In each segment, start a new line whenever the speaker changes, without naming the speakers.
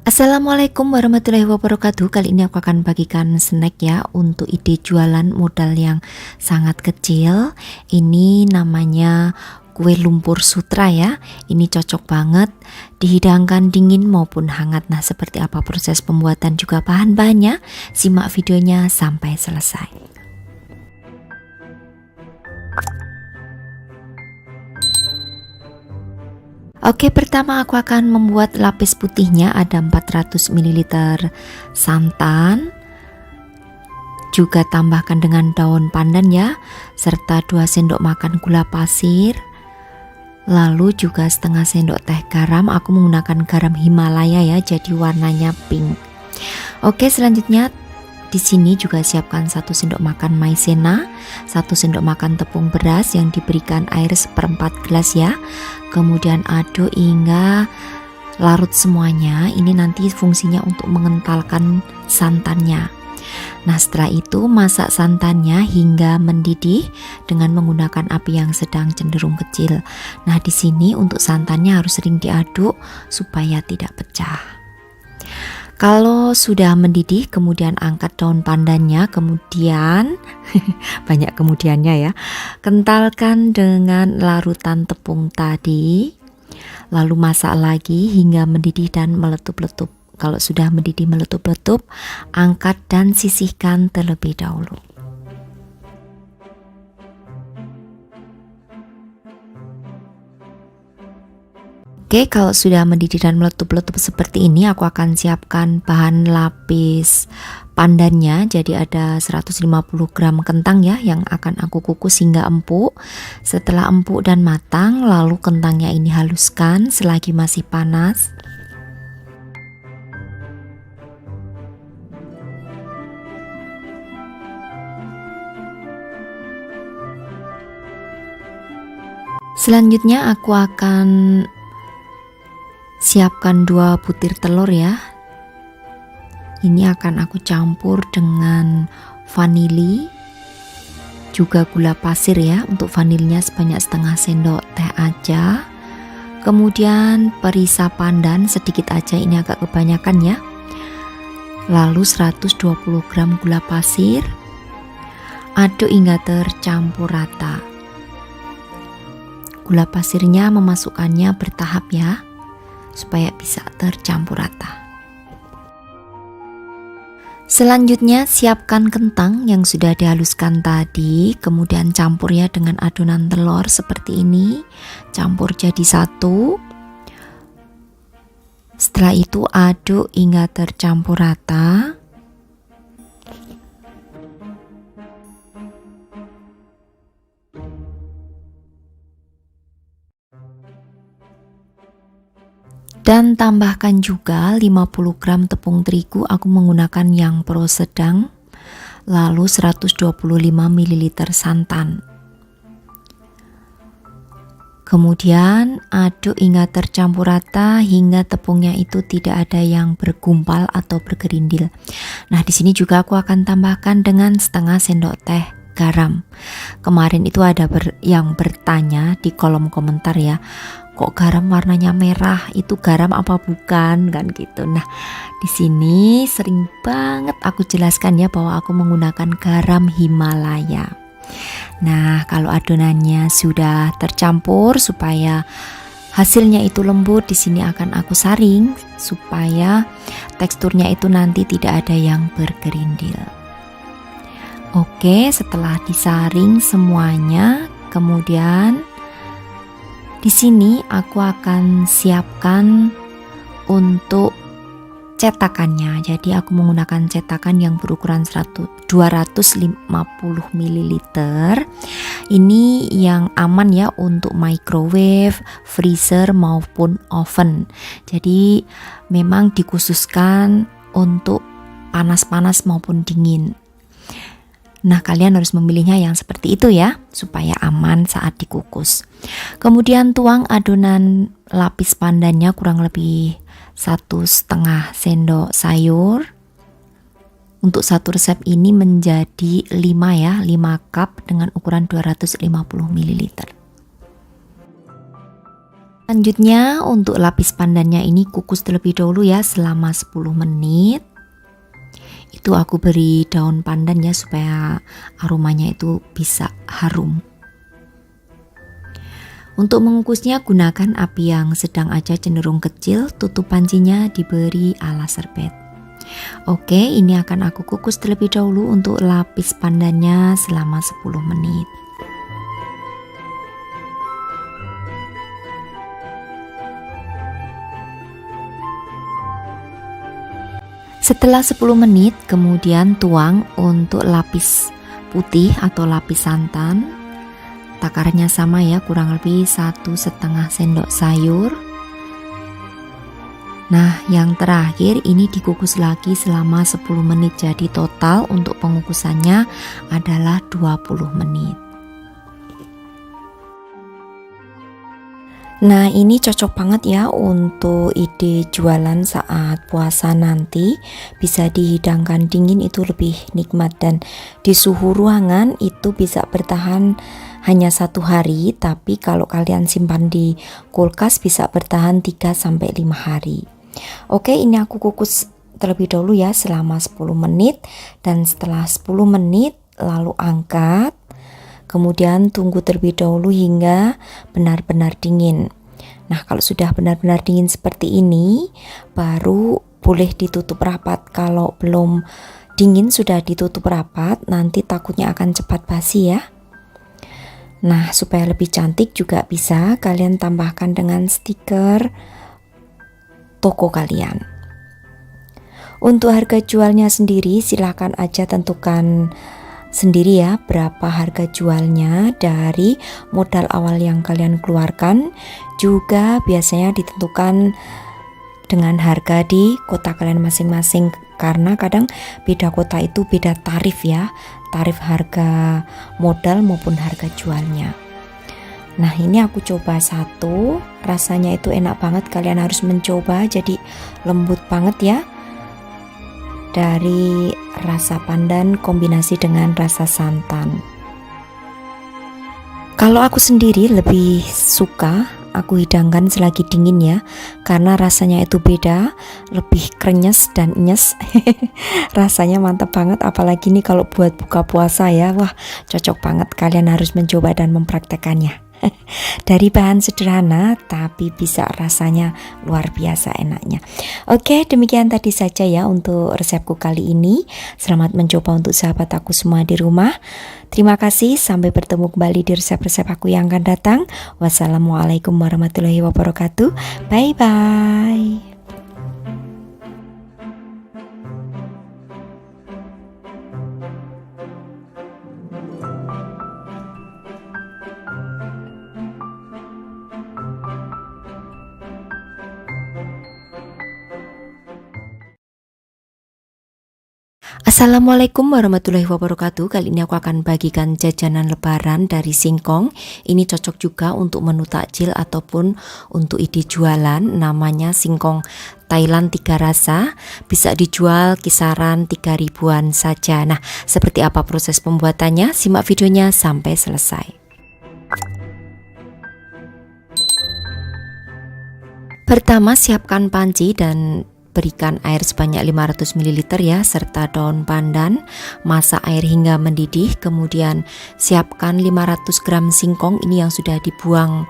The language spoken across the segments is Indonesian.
Assalamualaikum warahmatullahi wabarakatuh. Kali ini aku akan bagikan snack ya untuk ide jualan modal yang sangat kecil. Ini namanya kue lumpur sutra ya. Ini cocok banget dihidangkan dingin maupun hangat. Nah, seperti apa proses pembuatan juga bahan-bahannya? Simak videonya sampai selesai. Oke, pertama aku akan membuat lapis putihnya. Ada 400 ml santan, juga tambahkan dengan daun pandan ya, serta 2 sendok makan gula pasir, lalu juga setengah sendok teh garam. Aku menggunakan garam Himalaya ya, jadi warnanya pink. Oke, selanjutnya di sini juga siapkan 1 sendok makan maizena, 1 sendok makan tepung beras yang diberikan air 1/4 gelas ya. Kemudian aduk hingga larut semuanya. Ini nanti fungsinya untuk mengentalkan santannya. Nah, setelah itu masak santannya hingga mendidih dengan menggunakan api yang sedang cenderung kecil. Nah, di sini untuk santannya harus sering diaduk supaya tidak pecah. Kalau sudah mendidih, kemudian angkat daun pandannya, kemudian banyak kemudiannya ya. Kentalkan dengan larutan tepung tadi. Lalu masak lagi hingga mendidih dan meletup-letup. Kalau sudah mendidih meletup-letup, angkat dan sisihkan terlebih dahulu. Oke, kalau sudah mendidih dan meletup-letup seperti ini, aku akan siapkan bahan lapis pandannya. Jadi ada 150 gram kentang ya yang akan aku kukus hingga empuk. Setelah empuk dan matang, lalu kentangnya ini haluskan selagi masih panas. Selanjutnya aku akan siapkan 2 butir telur ya. Ini akan aku campur dengan vanili, juga gula pasir ya. Untuk vanilnya sebanyak setengah sendok teh aja. Kemudian perisa pandan sedikit aja, ini agak kebanyakan ya. Lalu 120 gram gula pasir. Aduk hingga tercampur rata. Gula pasirnya memasukkannya bertahap ya, supaya bisa tercampur rata. Selanjutnya siapkan kentang yang sudah dihaluskan tadi, kemudian campur ya dengan adonan telur seperti ini, campur jadi satu. Setelah itu aduk hingga tercampur rata. Dan tambahkan juga 50 gram tepung terigu, aku menggunakan yang pro sedang, lalu 125 ml santan. Kemudian aduk hingga tercampur rata hingga tepungnya itu tidak ada yang bergumpal atau bergerindil. Nah, di sini juga aku akan tambahkan dengan setengah sendok teh garam. Kemarin itu ada yang bertanya di kolom komentar ya, kok garam warnanya merah, itu garam apa bukan kan gitu. Nah, di sini sering banget aku jelaskan ya bahwa aku menggunakan garam Himalaya. Nah, kalau adonannya sudah tercampur supaya hasilnya itu lembut, di sini akan aku saring supaya teksturnya itu nanti tidak ada yang bergerindil. Oke, setelah disaring semuanya, kemudian di sini aku akan siapkan untuk cetakannya. Jadi aku menggunakan cetakan yang berukuran 250 ml. Ini yang aman ya untuk microwave, freezer maupun oven. Jadi memang dikhususkan untuk panas-panas maupun dingin. Nah, kalian harus memilihnya yang seperti itu ya, supaya aman saat dikukus. Kemudian tuang adonan lapis pandannya kurang lebih 1,5 sendok sayur. Untuk satu resep ini menjadi 5 ya, 5 cup dengan ukuran 250 ml. Selanjutnya untuk lapis pandannya ini kukus terlebih dahulu ya selama 10 menit. Itu aku beri daun pandan ya supaya aromanya itu bisa harum. Untuk mengukusnya gunakan api yang sedang aja, cenderung kecil, tutup pancinya diberi ala serbet. Oke, ini akan aku kukus terlebih dahulu untuk lapis pandannya selama 10 menit. Setelah 10 menit kemudian tuang untuk lapis putih atau lapis santan. Takarannya sama ya, kurang lebih 1,5 sendok sayur. Nah, yang terakhir ini dikukus lagi selama 10 menit. Jadi total untuk pengukusannya adalah 20 menit. Nah, ini cocok banget ya untuk ide jualan saat puasa nanti. Bisa dihidangkan dingin, itu lebih nikmat, dan di suhu ruangan itu bisa bertahan hanya 1 hari, tapi kalau kalian simpan di kulkas bisa bertahan 3-5 hari. Oke, ini aku kukus terlebih dahulu ya selama 10 menit, dan setelah 10 menit lalu angkat. Kemudian tunggu terlebih dahulu hingga benar-benar dingin. Nah, kalau sudah benar-benar dingin seperti ini, baru boleh ditutup rapat. Kalau belum dingin sudah ditutup rapat, nanti takutnya akan cepat basi ya. Nah, supaya lebih cantik juga bisa kalian tambahkan dengan stiker toko kalian. Untuk harga jualnya sendiri silahkan aja tentukan sendiri ya berapa harga jualnya dari modal awal yang kalian keluarkan. Juga biasanya ditentukan dengan harga di kota kalian masing-masing, karena kadang beda kota itu beda tarif ya, tarif harga modal maupun harga jualnya. Nah, ini aku coba satu, rasanya itu enak banget, kalian harus mencoba, jadi lembut banget ya. Dari rasa pandan kombinasi dengan rasa santan. Kalau aku sendiri lebih suka aku hidangkan selagi dingin ya, karena rasanya itu beda, lebih krenyes dan nyes. Rasanya mantap banget, apalagi nih kalau buat buka puasa ya, wah cocok banget, kalian harus mencoba dan mempraktekannya. Dari bahan sederhana tapi bisa rasanya luar biasa enaknya. Oke, demikian tadi saja ya untuk resepku kali ini. Selamat mencoba untuk sahabat aku semua di rumah. Terima kasih, sampai bertemu kembali di resep-resep aku yang akan datang. Wassalamualaikum warahmatullahi wabarakatuh. Bye bye. Assalamualaikum warahmatullahi wabarakatuh. Kali ini aku akan bagikan jajanan lebaran dari Singkong. Ini cocok juga untuk menu takjil ataupun untuk ide jualan. Namanya Singkong Thailand 3 rasa. Bisa dijual kisaran 3 ribuan saja. Nah, seperti apa proses pembuatannya? Simak videonya sampai selesai. Pertama, siapkan panci dan berikan air sebanyak 500 ml ya, serta daun pandan. Masak air hingga mendidih. Kemudian siapkan 500 gram singkong ini yang sudah dibuang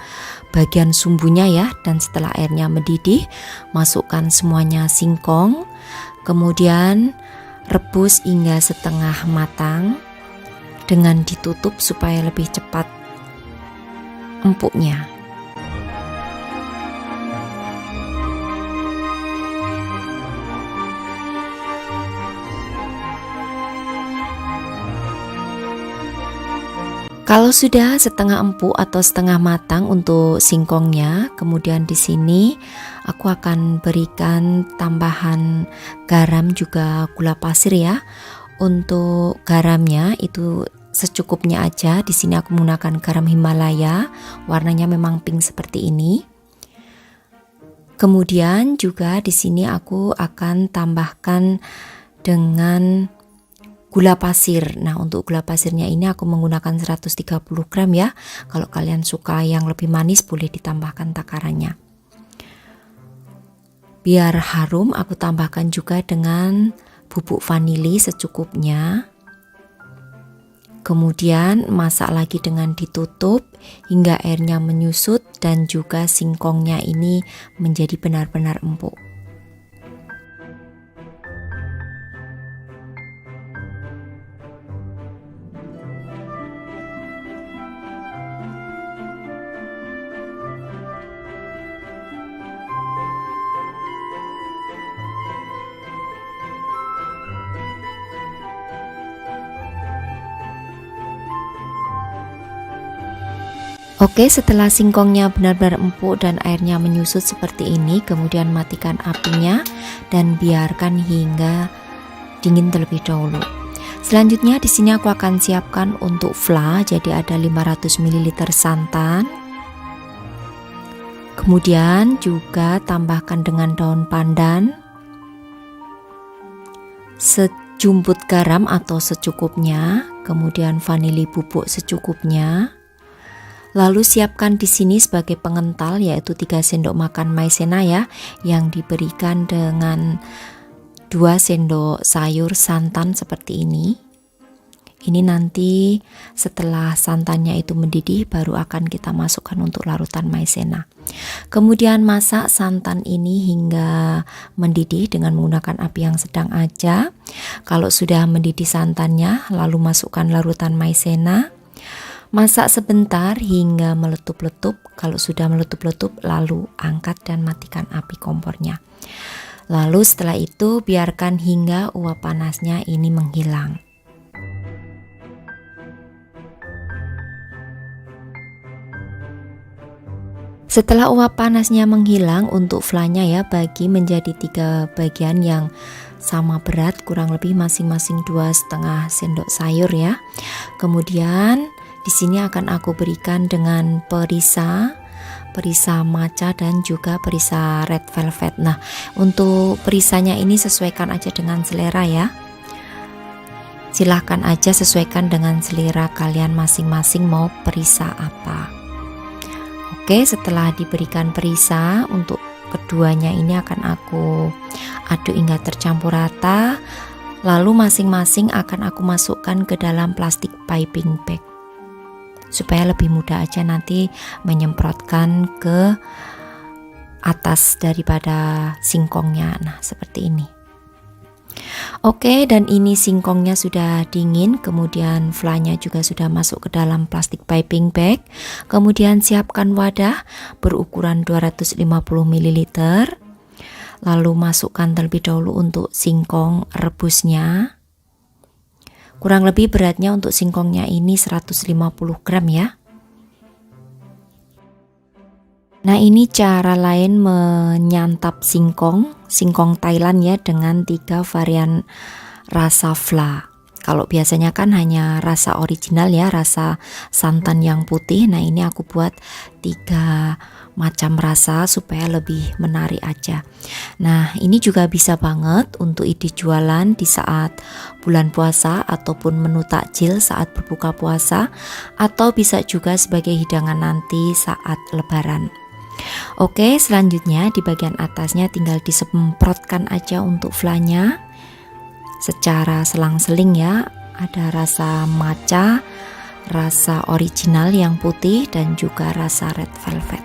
bagian sumbunya ya. Dan setelah airnya mendidih, masukkan semuanya singkong. Kemudian rebus hingga setengah matang dengan ditutup supaya lebih cepat empuknya. Kalau sudah setengah empuk atau setengah matang untuk singkongnya, kemudian di sini aku akan berikan tambahan garam juga gula pasir ya. Untuk garamnya itu secukupnya aja. Di sini aku menggunakan garam Himalaya, warnanya memang pink seperti ini. Kemudian juga di sini aku akan tambahkan dengan gula pasir. Nah, untuk gula pasirnya ini aku menggunakan 130 gram ya. Kalau kalian suka yang lebih manis boleh ditambahkan takarannya. Biar harum aku tambahkan juga dengan bubuk vanili secukupnya. Kemudian masak lagi dengan ditutup hingga airnya menyusut dan juga singkongnya ini menjadi benar-benar empuk. Oke, setelah singkongnya benar-benar empuk dan airnya menyusut seperti ini, kemudian matikan apinya dan biarkan hingga dingin terlebih dahulu. Selanjutnya di sini aku akan siapkan untuk fla, jadi ada 500 ml santan. Kemudian juga tambahkan dengan daun pandan, sejumput garam atau secukupnya, kemudian vanili bubuk secukupnya. Lalu siapkan di sini sebagai pengental yaitu 3 sendok makan maizena ya, yang diberikan dengan 2 sendok sayur santan seperti ini. Ini nanti setelah santannya itu mendidih baru akan kita masukkan untuk larutan maizena. Kemudian masak santan ini hingga mendidih dengan menggunakan api yang sedang aja. Kalau sudah mendidih santannya, lalu masukkan larutan maizena. Masak sebentar hingga meletup-letup. Kalau sudah meletup-letup lalu angkat dan matikan api kompornya. Lalu setelah itu biarkan hingga uap panasnya ini menghilang. Setelah uap panasnya menghilang, untuk flanya ya bagi menjadi 3 bagian yang sama berat, kurang lebih masing-masing 2,5 sendok sayur ya. Kemudian di sini akan aku berikan dengan perisa matcha dan juga perisa red velvet. Nah, untuk perisanya ini sesuaikan aja dengan selera ya. Silahkan aja sesuaikan dengan selera kalian masing-masing mau perisa apa. Oke, setelah diberikan perisa, untuk keduanya ini akan aku aduk hingga tercampur rata. Lalu masing-masing akan aku masukkan ke dalam plastik piping bag, supaya lebih mudah aja nanti menyemprotkan ke atas daripada singkongnya. Nah, seperti ini. Oke, dan ini singkongnya sudah dingin, kemudian flanya juga sudah masuk ke dalam plastik piping bag. Kemudian siapkan wadah berukuran 250 ml. Lalu masukkan terlebih dahulu untuk singkong rebusnya. Kurang lebih beratnya untuk singkongnya ini 150 gram ya. Nah, ini cara lain menyantap singkong Thailand ya, dengan 3 varian rasa fla. Kalau biasanya kan hanya rasa original ya, rasa santan yang putih. Nah, ini aku buat 3 macam rasa supaya lebih menarik aja. Nah, ini juga bisa banget untuk ide jualan di saat bulan puasa ataupun menu takjil saat berbuka puasa, atau bisa juga sebagai hidangan nanti saat lebaran. Oke, selanjutnya di bagian atasnya tinggal disemprotkan aja untuk flanya secara selang-seling ya. Ada rasa matcha, rasa original yang putih, dan juga rasa red velvet.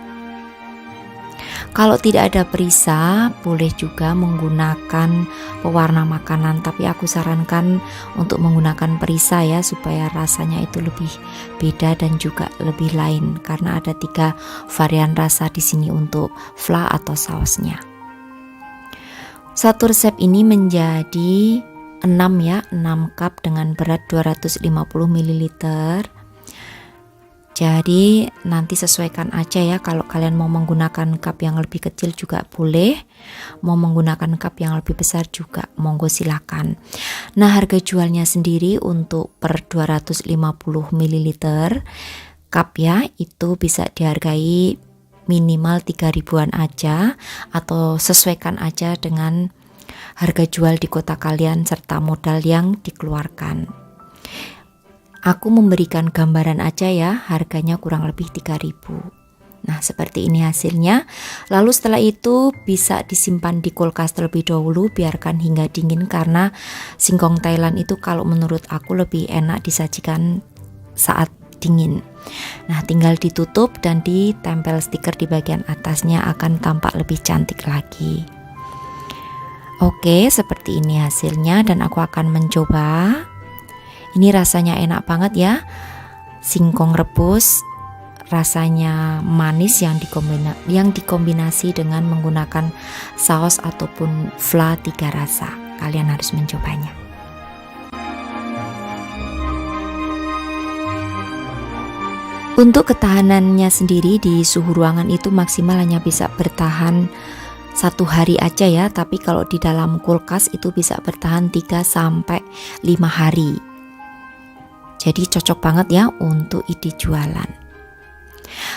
Kalau tidak ada perisa, boleh juga menggunakan pewarna makanan, tapi aku sarankan untuk menggunakan perisa ya, supaya rasanya itu lebih beda dan juga lebih lain, karena ada 3 varian rasa di sini untuk fla atau sausnya. Satu resep ini menjadi 6 ya, 6 cup dengan berat 250 ml. Jadi nanti sesuaikan aja ya, kalau kalian mau menggunakan cup yang lebih kecil juga boleh, mau menggunakan cup yang lebih besar juga monggo silakan. Nah, harga jualnya sendiri untuk per 250 ml cup ya, itu bisa dihargai minimal 3 ribuan aja, atau sesuaikan aja dengan harga jual di kota kalian serta modal yang dikeluarkan. Aku memberikan gambaran aja ya, harganya kurang lebih 3.000. Nah, seperti ini hasilnya. Lalu setelah itu bisa disimpan di kulkas terlebih dahulu, biarkan hingga dingin, karena singkong Thailand itu kalau menurut aku lebih enak disajikan saat dingin. Nah, tinggal ditutup dan ditempel stiker di bagian atasnya, akan tampak lebih cantik lagi. Oke, seperti ini hasilnya dan aku akan mencoba. Ini rasanya enak banget ya. Singkong rebus rasanya manis yang dikombinasi dengan menggunakan saus ataupun vla 3 rasa. Kalian harus mencobanya. Untuk ketahanannya sendiri di suhu ruangan itu maksimal hanya bisa bertahan 1 hari aja ya, tapi kalau di dalam kulkas itu bisa bertahan 3-5 hari. Jadi cocok banget ya untuk ide jualan.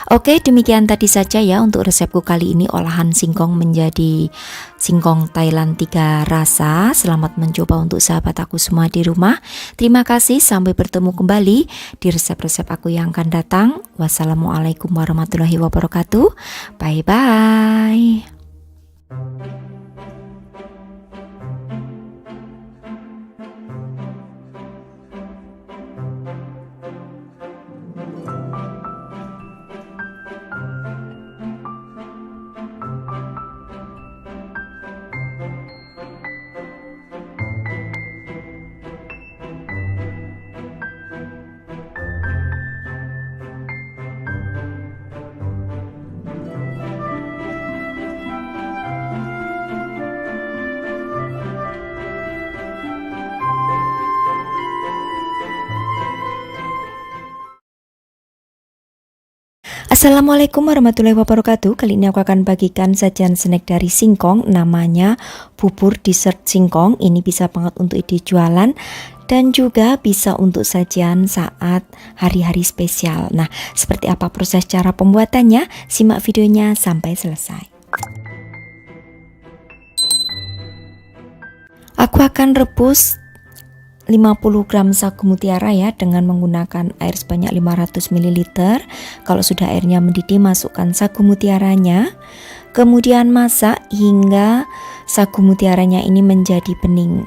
Oke, demikian tadi saja ya untuk resepku kali ini, olahan singkong menjadi singkong Thailand 3 rasa. Selamat mencoba untuk sahabat aku semua di rumah. Terima kasih, sampai bertemu kembali di resep-resep aku yang akan datang. Wassalamualaikum warahmatullahi wabarakatuh. Bye bye. Assalamualaikum warahmatullahi wabarakatuh. Kali ini aku akan bagikan sajian snack dari singkong, namanya bubur dessert singkong. Ini bisa banget untuk ide jualan dan juga bisa untuk sajian saat hari-hari spesial. Nah, seperti apa proses cara pembuatannya? Simak videonya sampai selesai. Aku akan rebus 50 gram sagu mutiara ya, dengan menggunakan air sebanyak 500 ml. Kalau sudah airnya mendidih, masukkan sagu mutiaranya. Kemudian masak hingga sagu mutiaranya ini menjadi bening.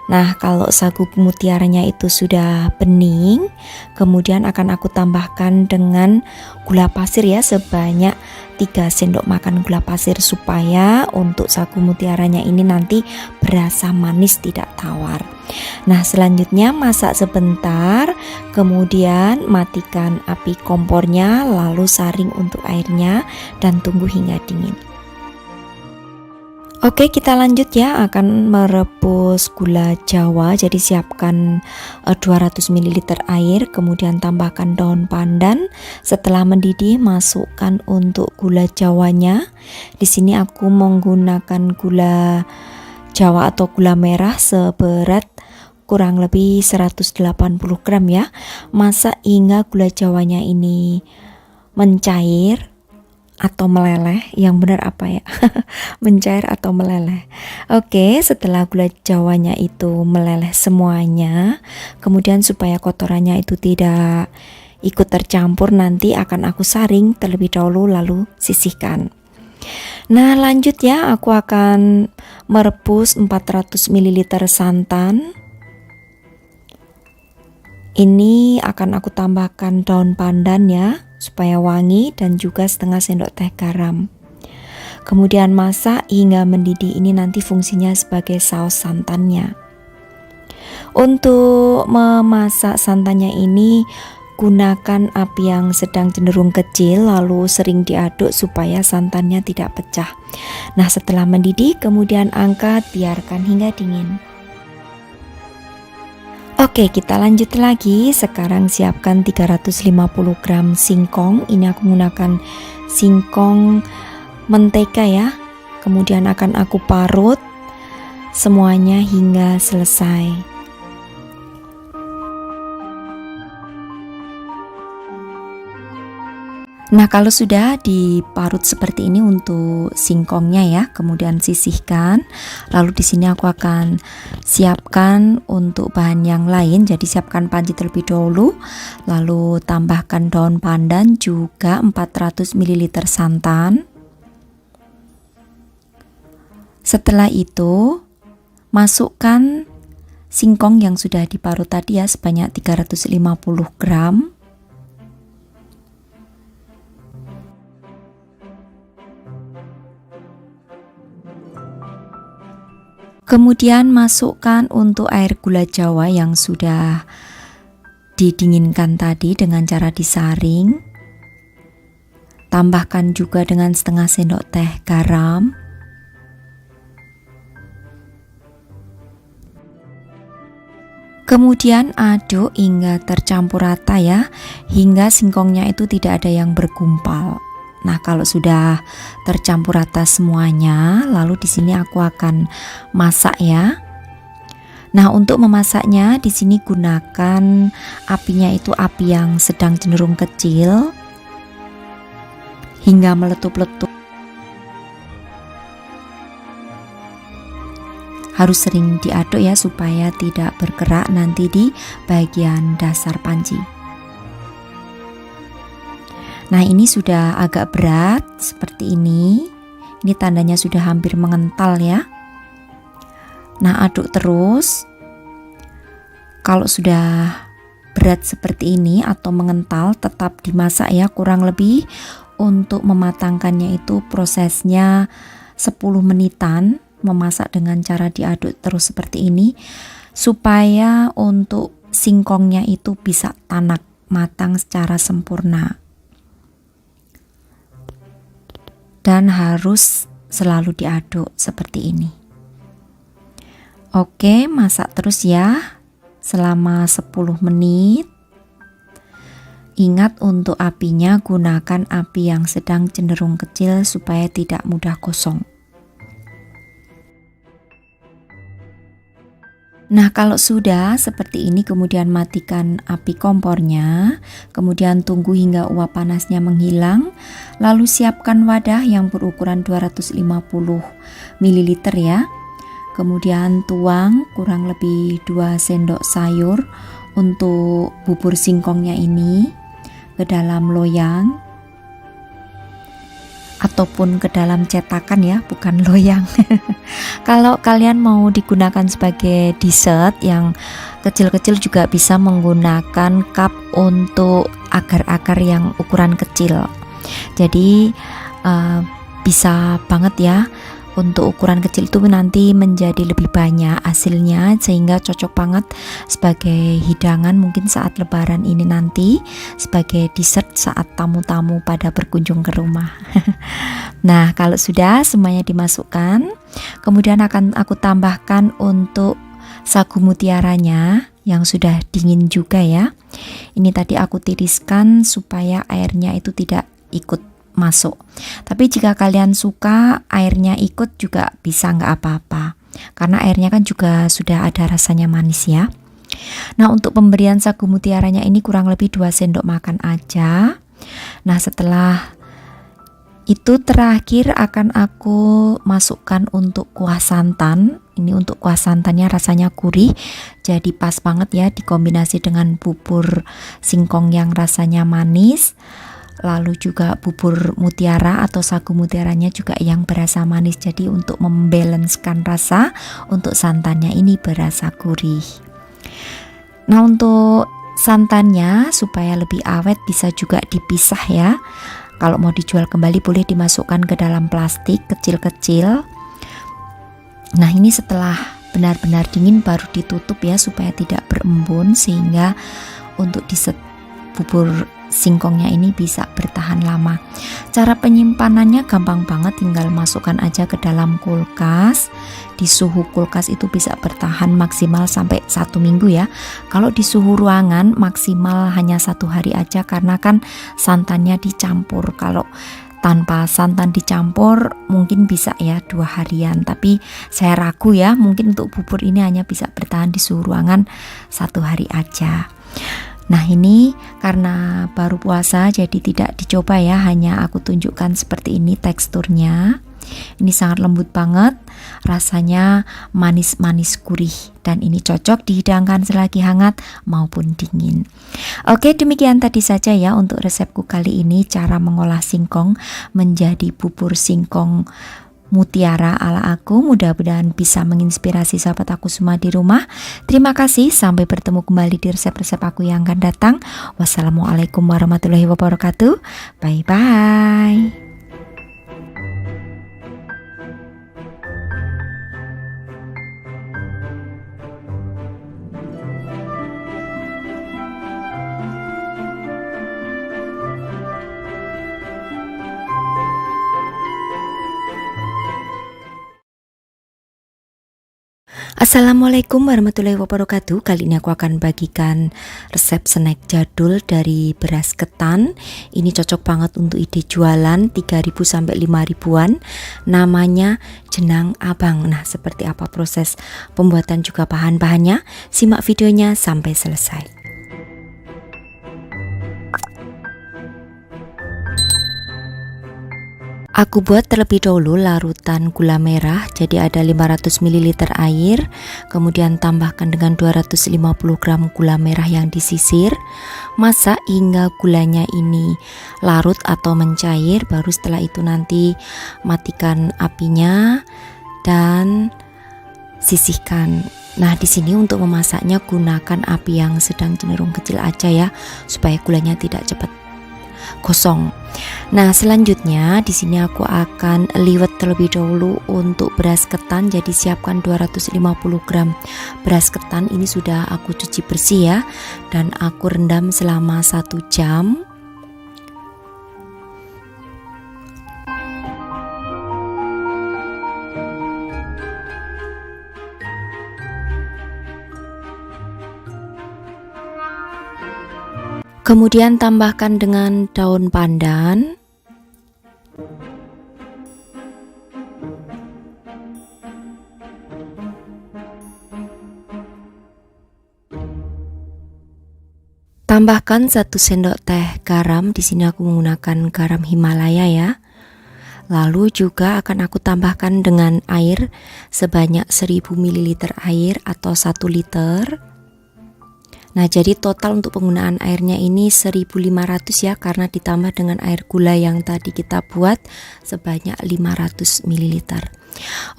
Nah, kalau sagu mutiaranya itu sudah bening, kemudian akan aku tambahkan dengan gula pasir ya, sebanyak 3 sendok makan gula pasir, supaya untuk sagu mutiaranya ini nanti berasa manis, tidak tawar. Nah, selanjutnya masak sebentar, kemudian matikan api kompornya, lalu saring untuk airnya dan tunggu hingga dingin. Oke, kita lanjut ya, akan merebus gula jawa. Jadi siapkan 200 ml air, kemudian tambahkan daun pandan. Setelah mendidih, masukkan untuk gula jawanya. Di sini aku menggunakan gula jawa atau gula merah seberat kurang lebih 180 gram ya. Masak hingga gula jawanya ini mencair atau meleleh, yang benar apa ya? Mencair atau meleleh. Oke, setelah gula jawanya itu meleleh semuanya, kemudian supaya kotorannya itu tidak ikut tercampur, nanti akan aku saring terlebih dahulu lalu sisihkan. Nah, lanjut ya, aku akan merebus 400 ml santan. Ini akan aku tambahkan daun pandan ya, supaya wangi, dan juga setengah sendok teh garam. Kemudian masak hingga mendidih, ini nanti fungsinya sebagai saus santannya. Untuk memasak santannya ini gunakan api yang sedang cenderung kecil, lalu sering diaduk supaya santannya tidak pecah. Nah, setelah mendidih kemudian angkat, biarkan hingga dingin. Oke, kita lanjut lagi. Sekarang siapkan 350 gram singkong. Ini aku menggunakan singkong mentega ya. Kemudian akan aku parut semuanya hingga selesai. Nah, kalau sudah diparut seperti ini untuk singkongnya ya, kemudian sisihkan. Lalu di sini aku akan siapkan untuk bahan yang lain. Jadi siapkan panci terlebih dahulu, lalu tambahkan daun pandan juga 400 ml santan. Setelah itu, masukkan singkong yang sudah diparut tadi ya sebanyak 350 gram. Kemudian masukkan untuk air gula Jawa yang sudah didinginkan tadi dengan cara disaring. Tambahkan juga dengan setengah sendok teh garam. Kemudian aduk hingga tercampur rata ya, hingga singkongnya itu tidak ada yang bergumpal. Nah, kalau sudah tercampur rata semuanya, lalu di sini aku akan masak ya. Nah, untuk memasaknya di sini gunakan apinya itu api yang sedang cenderung kecil hingga meletup-letup. Harus sering diaduk ya supaya tidak bergerak nanti di bagian dasar panci. Nah, ini sudah agak berat seperti ini. Ini tandanya sudah hampir mengental ya. Nah, aduk terus. Kalau sudah berat seperti ini atau mengental, tetap dimasak ya, kurang lebih untuk mematangkannya itu prosesnya 10 menitan. Memasak dengan cara diaduk terus seperti ini supaya untuk singkongnya itu bisa tanak matang secara sempurna. Dan harus selalu diaduk seperti ini. Oke, masak terus ya selama 10 menit. Ingat untuk apinya gunakan api yang sedang cenderung kecil supaya tidak mudah gosong. Nah, kalau sudah seperti ini kemudian matikan api kompornya, kemudian tunggu hingga uap panasnya menghilang, lalu siapkan wadah yang berukuran 250 ml ya. Kemudian tuang kurang lebih 2 sendok sayur untuk bubur singkongnya ini ke dalam loyang ataupun ke dalam cetakan ya, bukan loyang. Kalau kalian mau digunakan sebagai dessert yang kecil-kecil juga bisa menggunakan cup untuk agar-agar yang ukuran kecil. Jadi bisa banget ya untuk ukuran kecil itu nanti menjadi lebih banyak hasilnya, sehingga cocok banget sebagai hidangan mungkin saat lebaran ini nanti, sebagai dessert saat tamu-tamu pada berkunjung ke rumah. Nah, kalau sudah semuanya dimasukkan, kemudian akan aku tambahkan untuk sagu mutiaranya yang sudah dingin juga ya. Ini tadi aku tiriskan supaya airnya itu tidak ikut masuk. Tapi jika kalian suka airnya ikut juga bisa, nggak apa-apa, karena airnya kan juga sudah ada rasanya manis ya. Nah, untuk pemberian sagu mutiaranya ini kurang lebih 2 sendok makan aja. Nah, setelah itu terakhir akan aku masukkan untuk kuah santan. Ini untuk kuah santannya rasanya gurih, jadi pas banget ya dikombinasi dengan bubur singkong yang rasanya manis. Lalu juga bubur mutiara atau sagu mutiaranya juga yang berasa manis. Jadi untuk membalancekan rasa, untuk santannya ini berasa gurih. Nah, untuk santannya supaya lebih awet bisa juga dipisah ya. Kalau mau dijual kembali boleh dimasukkan ke dalam plastik kecil-kecil. Nah, ini setelah benar-benar dingin baru ditutup ya supaya tidak berembun, sehingga untuk bubur singkongnya ini bisa bertahan lama. Cara penyimpanannya gampang banget, tinggal masukkan aja ke dalam kulkas. Di suhu kulkas itu bisa bertahan maksimal sampai 1 minggu ya. Kalau di suhu ruangan maksimal hanya 1 hari aja, karena kan santannya dicampur. Kalau tanpa santan dicampur mungkin bisa ya 2 harian, tapi saya ragu ya, mungkin untuk bubur ini hanya bisa bertahan di suhu ruangan 1 hari aja. Nah ini karena baru puasa jadi tidak dicoba ya, hanya aku tunjukkan seperti ini teksturnya. Ini sangat lembut banget, rasanya manis-manis gurih, dan ini cocok dihidangkan selagi hangat maupun dingin. Oke, demikian tadi saja ya untuk resepku kali ini, cara mengolah singkong menjadi bubur singkong mutiara ala aku. Mudah-mudahan bisa menginspirasi sahabat aku semua di rumah. Terima kasih, sampai bertemu kembali di resep-resep aku yang akan datang. Wassalamualaikum warahmatullahi wabarakatuh. Bye-bye. Assalamualaikum warahmatullahi wabarakatuh. Kali ini aku akan bagikan resep snack jadul dari beras ketan. Ini cocok banget untuk ide jualan 3.000 sampai 5.000-an. Namanya jenang abang. Nah, seperti apa proses pembuatan juga bahan-bahannya? Simak videonya sampai selesai. Aku buat terlebih dahulu larutan gula merah, jadi ada 500 ml air, kemudian tambahkan dengan 250 gram gula merah yang disisir. Masak hingga gulanya ini larut atau mencair, baru setelah itu nanti matikan apinya dan sisihkan. Nah, di sini untuk memasaknya gunakan api yang sedang cenderung kecil aja ya, supaya gulanya tidak cepat gosong. Nah, selanjutnya di sini aku akan liwet terlebih dahulu untuk beras ketan. Jadi siapkan 250 gram beras ketan. Ini sudah aku cuci bersih ya, dan aku rendam selama 1 jam. Kemudian tambahkan dengan daun pandan, tambahkan 1 sendok teh garam. Di sini aku menggunakan garam Himalaya ya. Lalu juga akan aku tambahkan dengan air sebanyak 1000 ml air atau 1 liter. Nah, jadi total untuk penggunaan airnya ini 1500 ya, karena ditambah dengan air gula yang tadi kita buat sebanyak 500 ml.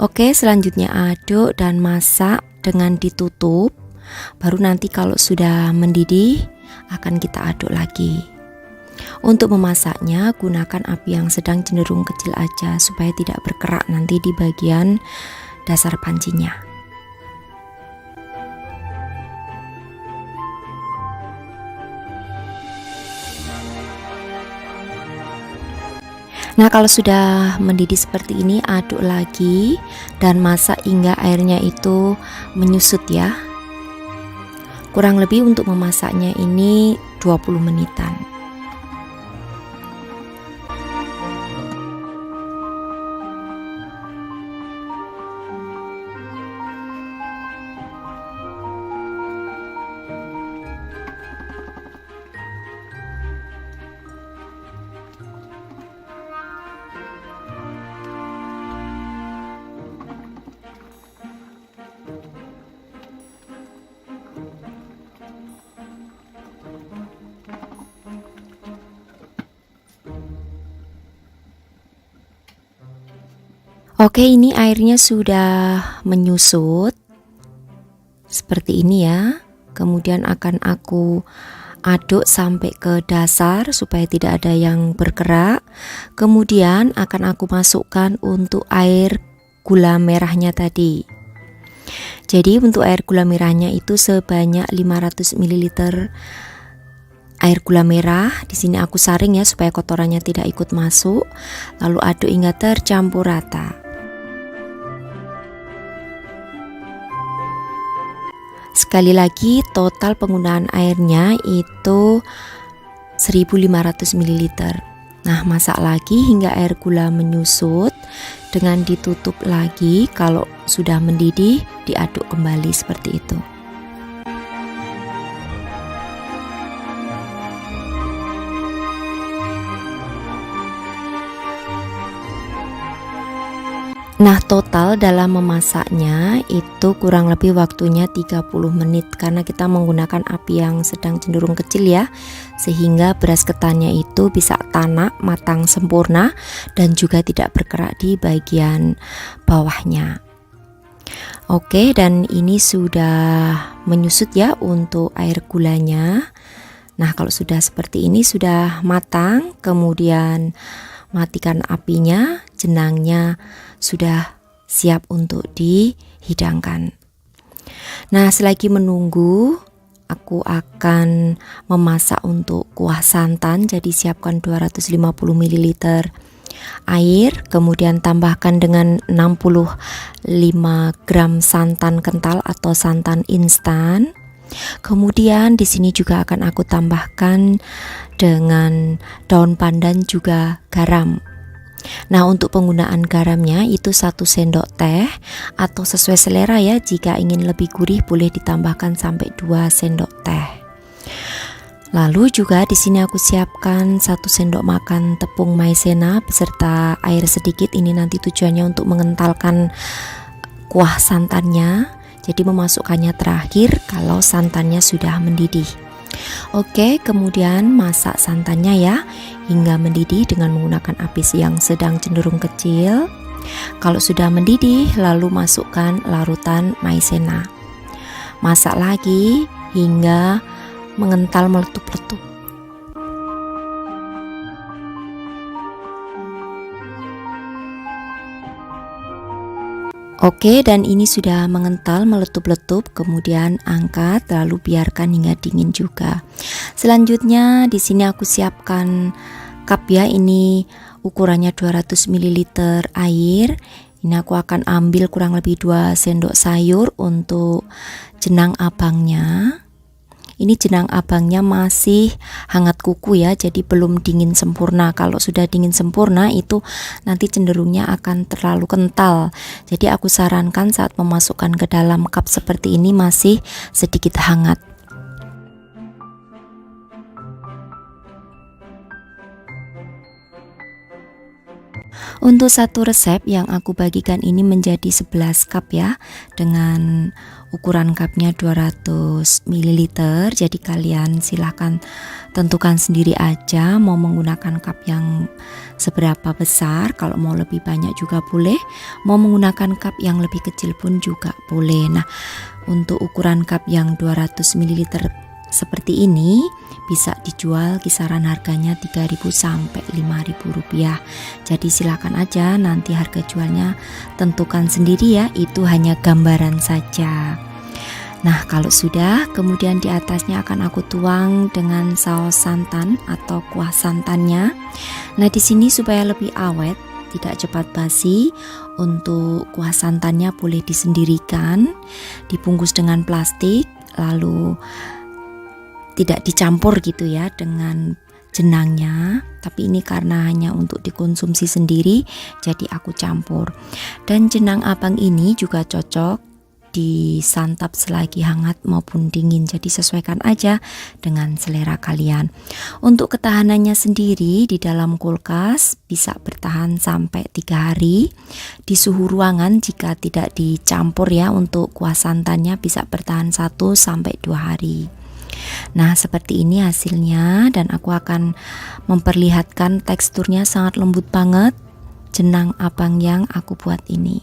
Oke, selanjutnya aduk dan masak dengan ditutup. Baru nanti kalau sudah mendidih akan kita aduk lagi. Untuk memasaknya gunakan api yang sedang cenderung kecil aja supaya tidak berkerak nanti di bagian dasar pancinya. Nah, kalau sudah mendidih seperti ini, aduk lagi dan masak hingga airnya itu menyusut ya. Kurang lebih untuk memasaknya ini 20 menitan. Oke, ini airnya sudah menyusut seperti ini ya. Kemudian akan aku aduk sampai ke dasar supaya tidak ada yang bergerak. Kemudian akan aku masukkan untuk air gula merahnya tadi. Jadi untuk air gula merahnya itu sebanyak 500 ml air gula merah. Di sini aku saring ya supaya kotorannya tidak ikut masuk. Lalu aduk hingga tercampur rata. Sekali lagi, total penggunaan airnya itu 1500 ml. Nah, masak lagi hingga air gula menyusut dengan ditutup lagi. Kalau sudah mendidih, diaduk kembali seperti itu. Nah, total dalam memasaknya itu kurang lebih waktunya 30 menit karena kita menggunakan api yang sedang cenderung kecil ya, sehingga beras ketannya itu bisa tanak, matang sempurna dan juga tidak berkerak di bagian bawahnya. Oke, dan ini sudah menyusut ya untuk air gulanya. Nah, kalau sudah seperti ini sudah matang, kemudian matikan apinya, jenangnya sudah siap untuk dihidangkan. Nah, selagi menunggu, aku akan memasak untuk kuah santan. Jadi siapkan 250 ml air, kemudian tambahkan dengan 65 gram santan kental atau santan instan. Kemudian di sini juga akan aku tambahkan dengan daun pandan juga garam. Nah, untuk penggunaan garamnya itu 1 sendok teh atau sesuai selera ya. Jika ingin lebih gurih boleh ditambahkan sampai 2 sendok teh. Lalu juga di sini aku siapkan 1 sendok makan tepung maizena beserta air sedikit. Ini nanti tujuannya untuk mengentalkan kuah santannya. Jadi memasukkannya terakhir kalau santannya sudah mendidih. Oke, kemudian masak santannya ya hingga mendidih dengan menggunakan api yang sedang cenderung kecil. Kalau sudah mendidih, lalu masukkan larutan maizena. Masak lagi hingga mengental meletup-letup. Oke, dan ini sudah mengental meletup-letup, kemudian angkat lalu biarkan hingga dingin juga. Selanjutnya di sini aku siapkan cup ya, ini ukurannya 200 ml air. Ini aku akan ambil kurang lebih 2 sendok sayur untuk jenang abangnya. Ini jenang abangnya masih hangat kuku ya, jadi belum dingin sempurna. Kalau sudah dingin sempurna itu nanti cenderungnya akan terlalu kental. Jadi aku sarankan saat memasukkan ke dalam cup seperti ini masih sedikit hangat. Untuk satu resep yang aku bagikan ini menjadi 11 cup ya, dengan ukuran cupnya 200 ml. Jadi kalian silahkan tentukan sendiri aja mau menggunakan cup yang seberapa besar. Kalau mau lebih banyak juga boleh, mau menggunakan cup yang lebih kecil pun juga boleh. Nah, untuk ukuran cup yang 200 ml seperti ini bisa dijual kisaran harganya 3.000 sampai 5.000 rupiah. Jadi silakan aja, nanti harga jualnya tentukan sendiri ya, itu hanya gambaran saja. Nah, kalau sudah, kemudian di atasnya akan aku tuang dengan saus santan atau kuah santannya. Nah, di sini supaya lebih awet, tidak cepat basi, untuk kuah santannya boleh disendirikan, dibungkus dengan plastik, lalu tidak dicampur gitu ya dengan jenangnya. Tapi ini karena hanya untuk dikonsumsi sendiri, jadi aku campur. Dan jenang abang ini juga cocok disantap selagi hangat maupun dingin, jadi sesuaikan aja dengan selera kalian. Untuk ketahanannya sendiri di dalam kulkas bisa bertahan sampai 3 hari. Di suhu ruangan jika tidak dicampur ya, untuk kuah santannya bisa bertahan 1 sampai 2 hari. Nah, seperti ini hasilnya, dan aku akan memperlihatkan teksturnya sangat lembut banget jenang abang yang aku buat ini.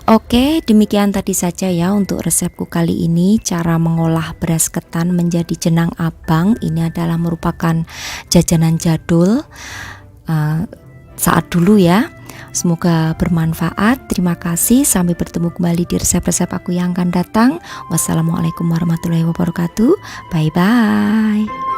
Oke, demikian tadi saja ya untuk resepku kali ini, cara mengolah beras ketan menjadi jenang abang. Ini adalah merupakan jajanan jadul saat dulu ya. Semoga bermanfaat. Terima kasih. Sampai bertemu kembali di resep-resep aku yang akan datang. Wassalamualaikum warahmatullahi wabarakatuh. Bye bye.